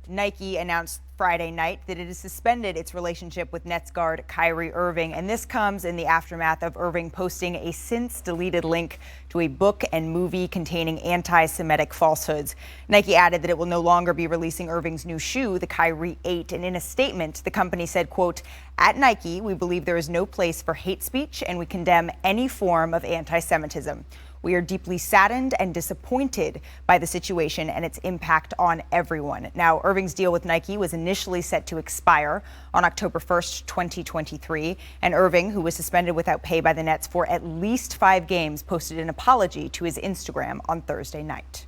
Nike announced Friday night that it has suspended its relationship with Nets guard Kyrie Irving, and this comes in the aftermath of Irving posting a since-deleted link to a book and movie containing anti-Semitic falsehoods. Nike added that it will no longer be releasing Irving's new shoe, the Kyrie 8, and in a statement, the company said, quote, "At Nike, we believe there is no place for hate speech, and we condemn any form of anti-Semitism. We are deeply saddened and disappointed by the situation and its impact on everyone." Now, Irving's deal with Nike was initially set to expire on October 1st, 2023. And Irving, who was suspended without pay by the Nets for at least 5 games, posted an apology to his Instagram on Thursday night.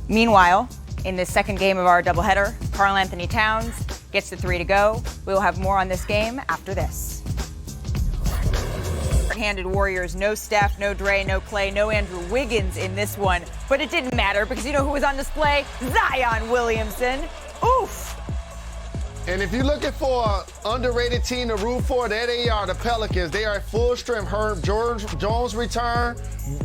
Meanwhile, in the second game of our doubleheader, Karl-Anthony Towns gets the 3 to go. We will have more on this game after this. Handed Warriors, no Steph, no Dre, no Clay, no Andrew Wiggins in this one. But it didn't matter because you know who was on display? Zion Williamson. Oof. And if you're looking for an underrated team to root for, there they are, the Pelicans. They are at full strength. Herb Jones return,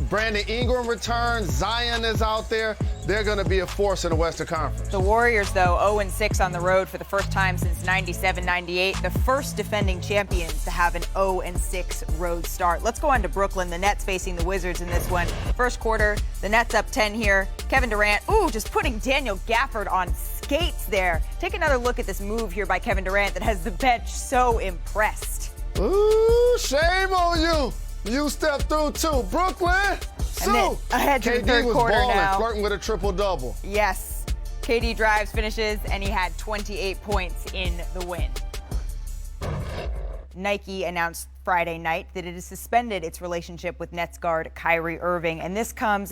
Brandon Ingram return, Zion is out there. They're going to be a force in the Western Conference. The Warriors, though, 0-6 on the road for the first time since 97-98. The first defending champions to have an 0-6 road start. Let's go on to Brooklyn. The Nets facing the Wizards in this one. First quarter, the Nets up 10 here. Kevin Durant, just putting Daniel Gafford on skates there. Take another look at this move here by Kevin Durant that has the bench so impressed. Ooh, shame on you. You stepped through too. Brooklyn. And then ahead to the third quarter balling, now. Flirting with a triple-double. Yes. KD drives, finishes, and he had 28 points in the win. Nike announced Friday night that it has suspended its relationship with Nets guard Kyrie Irving, and this comes...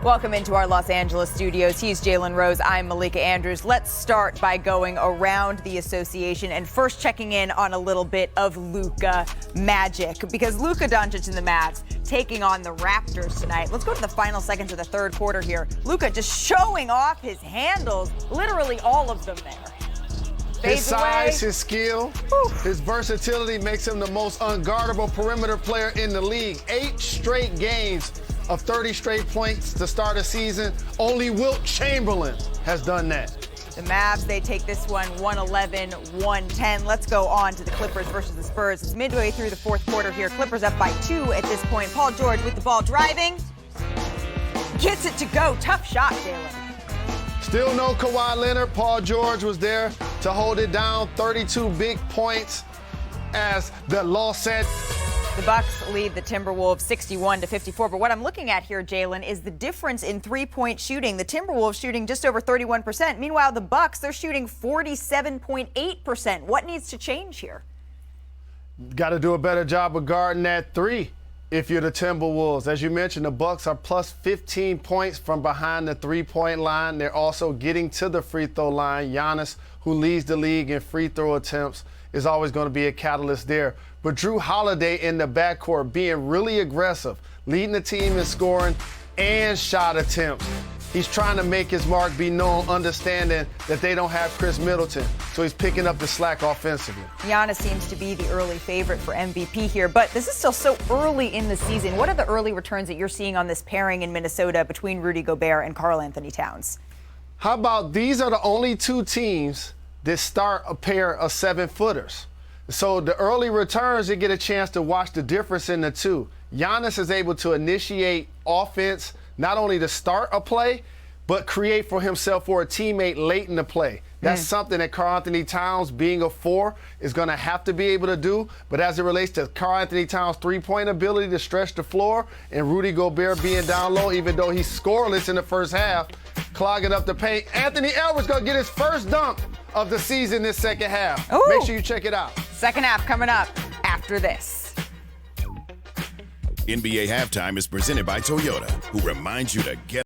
Welcome into our Los Angeles studios. He's Jalen Rose. I'm Malika Andrews. Let's start by going around the association and first checking in on a little bit of Luka magic, because Luka Doncic and the Mavs taking on the Raptors tonight. Let's go to the final seconds of the third quarter here. Luka just showing off his handles, literally all of them there. His size, his skill, his versatility makes him the most unguardable perimeter player in the league. 8 straight games of 30 straight points to start a season. Only Wilt Chamberlain has done that. The Mavs, they take this one 111-110. Let's go on to the Clippers versus the Spurs. It's midway through the fourth quarter here. Clippers up by 2 at this point. Paul George with the ball driving. Gets it to go. Tough shot, Jalen. Still no Kawhi Leonard. Paul George was there to hold it down. 32 big points as the law said. The Bucks lead the Timberwolves 61-54. But what I'm looking at here, Jalen, is the difference in three-point shooting. The Timberwolves shooting just over 31%. Meanwhile, the Bucks, they're shooting 47.8%. What needs to change here? Got to do a better job of guarding that 3 if you're the Timberwolves. As you mentioned, the Bucks are plus 15 points from behind the three-point line. They're also getting to the free throw line. Giannis, who leads the league in free throw attempts, is always going to be a catalyst there. But Drew Holiday in the backcourt being really aggressive, leading the team in scoring and shot attempts. He's trying to make his mark be known, understanding that they don't have Chris Middleton. So he's picking up the slack offensively. Giannis seems to be the early favorite for MVP here, but this is still so early in the season. What are the early returns that you're seeing on this pairing in Minnesota between Rudy Gobert and Karl-Anthony Towns? How about these are the only 2 teams that start a pair of 7-footers. So the early returns, you get a chance to watch the difference in the 2. Giannis is able to initiate offense, not only to start a play, but create for himself or a teammate late in the play. That's something that Karl-Anthony Towns, being a 4, is going to have to be able to do. But as it relates to Karl-Anthony Towns' three-point ability to stretch the floor and Rudy Gobert being down low, even though he's scoreless in the first half, clogging up the paint, Anthony Edwards going to get his first dunk of the season this second half. Ooh. Make sure you check it out. Second half coming up after this. NBA Halftime is presented by Toyota, who reminds you to get